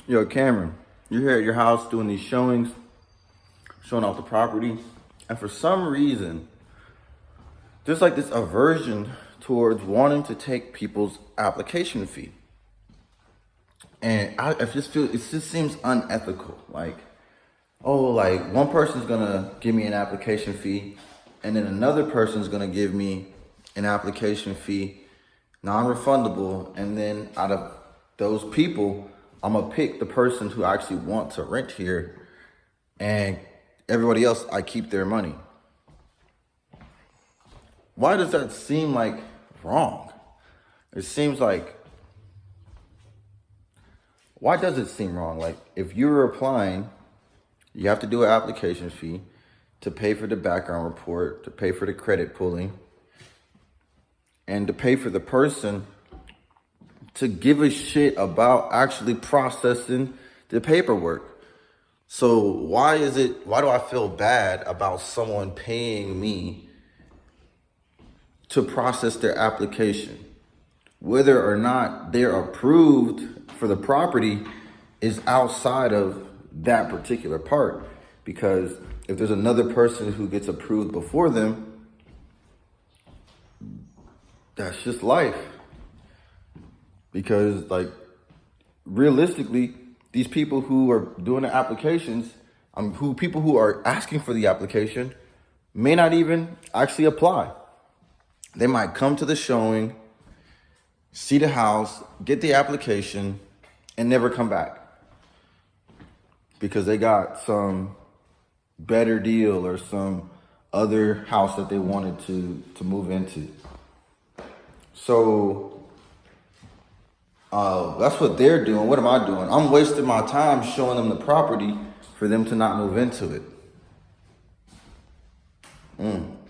Yo, Cameron, you're here at your house doing these showings, showing off the property, and for some reason, there's like this aversion towards wanting to take people's application fee. And I just feel it just seems unethical. Like one person's gonna give me an application fee, and then another person's gonna give me an application fee, non-refundable, and then out of those people, I'm gonna pick the person who actually want to rent here, and everybody else, I keep their money. Why does that seem like wrong? It seems like, why does it seem wrong? Like if you're applying, you have to do an application fee to pay for the background report, to pay for the credit pulling, and to pay for the person to give a shit about actually processing the paperwork. So why do I feel bad about someone paying me to process their application? Whether or not they're approved for the property is outside of that particular part. Because if there's another person who gets approved before them, that's just life. Because like realistically, these people who are doing the applications, people who are asking for the application may not even actually apply. They might come to the showing, see the house, get the application, and never come back because they got some better deal or some other house that they wanted to move into. So that's what they're doing. What am I doing? I'm wasting my time showing them the property for them to not move into it.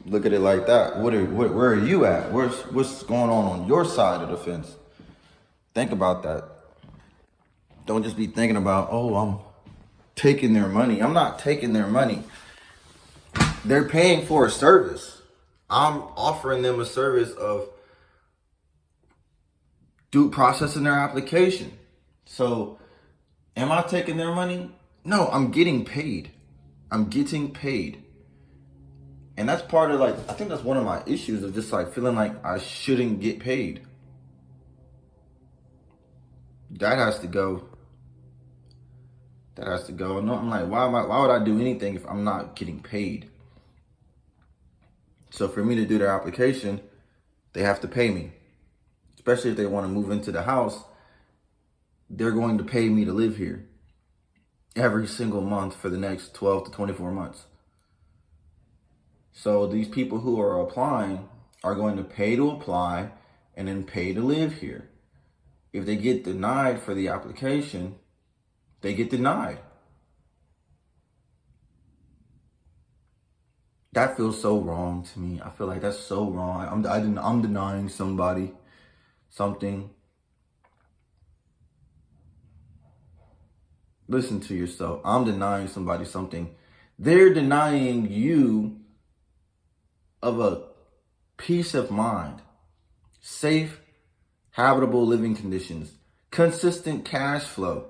Look at it like that. Where are you at? What's going on your side of the fence? Think about that. Don't just be thinking about, oh, I'm taking their money. I'm not taking their money. They're paying for a service. I'm offering them a service of processing their application. So am I taking their money? No, I'm getting paid. I'm getting paid. And that's part of I think that's one of my issues of just feeling like I shouldn't get paid. That has to go. That has to go. No, I'm like, why would I do anything if I'm not getting paid? So for me to do their application, they have to pay me. Especially if they want to move into the house, they're going to pay me to live here every single month for the next 12 to 24 months. So these people who are applying are going to pay to apply and then pay to live here. If they get denied for the application, they get denied. That feels so wrong to me. I feel like that's so wrong. I'm denying somebody something. Listen to yourself. I'm denying somebody something. They're denying you of a peace of mind, safe, habitable living conditions, consistent cash flow.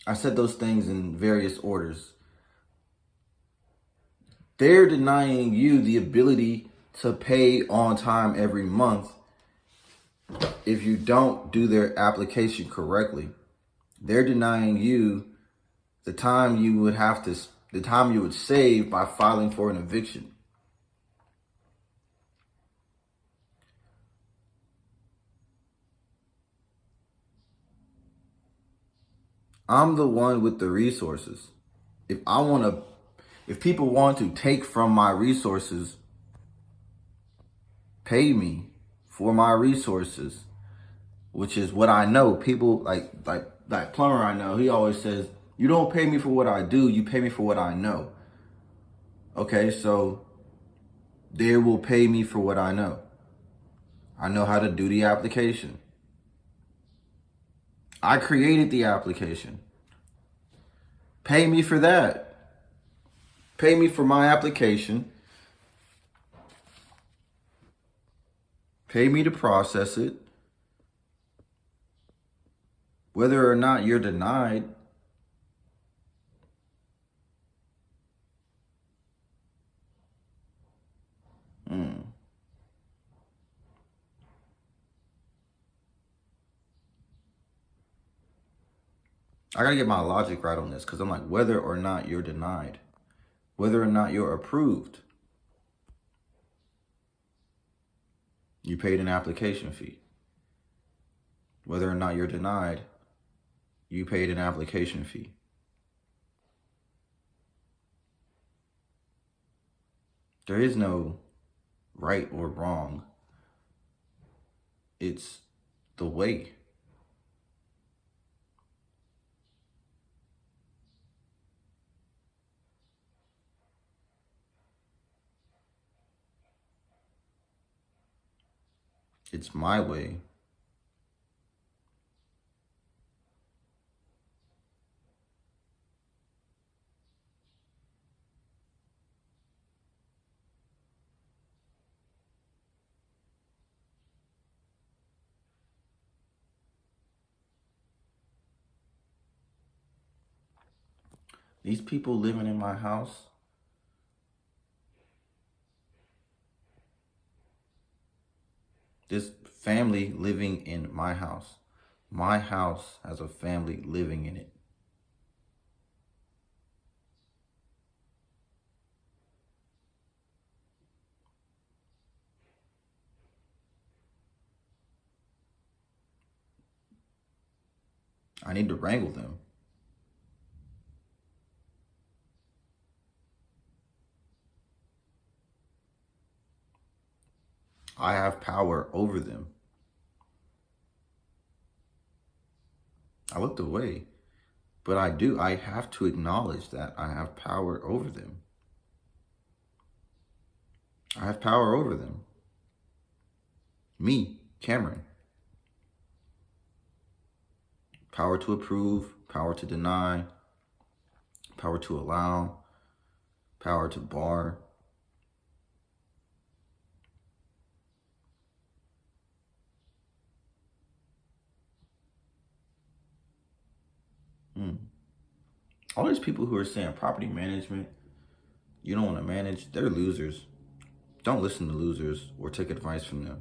I said those things in various orders. They're denying you the ability to pay on time every month if you don't do their application correctly. They're denying you the time you would save by filing for an eviction. I'm the one with the resources. If people want to take from my resources, pay me for my resources, which is what I know. People like Plumber I know, he always says, you don't pay me for what I do, you pay me for what I know. Okay, so they will pay me for what I know. I know how to do the application. I created the application. Pay me for that. Pay me for my application. Pay me to process it. Whether or not you're denied, I gotta get my logic right on this, because I'm like, whether or not you're denied, whether or not you're approved, you paid an application fee. Whether or not you're denied, you paid an application fee. There is no right or wrong. It's the way. It's my way. These people living in my house, this family living in my house has a family living in it. I need to wrangle them. I have power over them. I looked away, but I have to acknowledge that I have power over them. I have power over them. Me, Cameron. Power to approve, power to deny, power to allow, power to bar. All these people who are saying property management, you don't want to manage, they're losers. Don't listen to losers or take advice from them.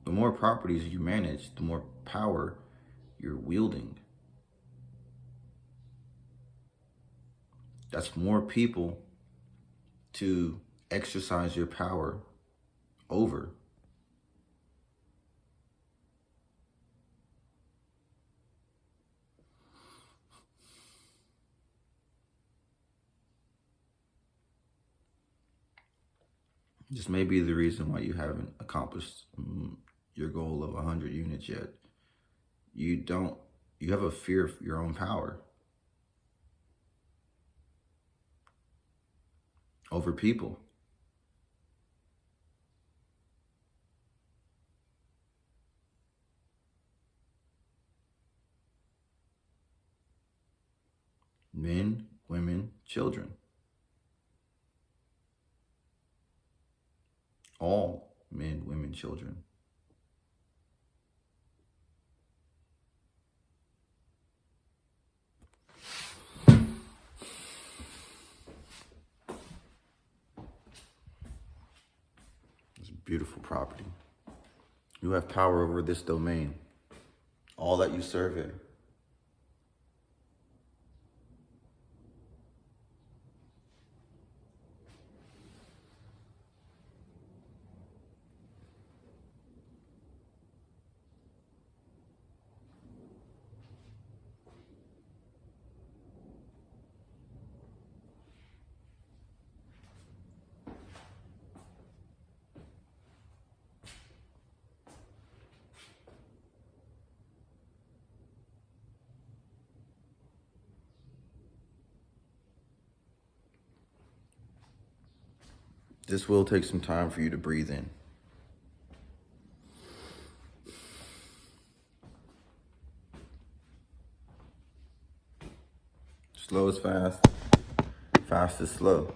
The more properties you manage, the more power you're wielding. That's more people to exercise your power over. This may be the reason why you haven't accomplished your goal of 100 units yet. You have a fear of your own power over people. Men, women, children. All men, women, children. It's a beautiful property. You have power over this domain, all that you serve in. This will take some time for you to breathe in. Slow is fast, fast is slow.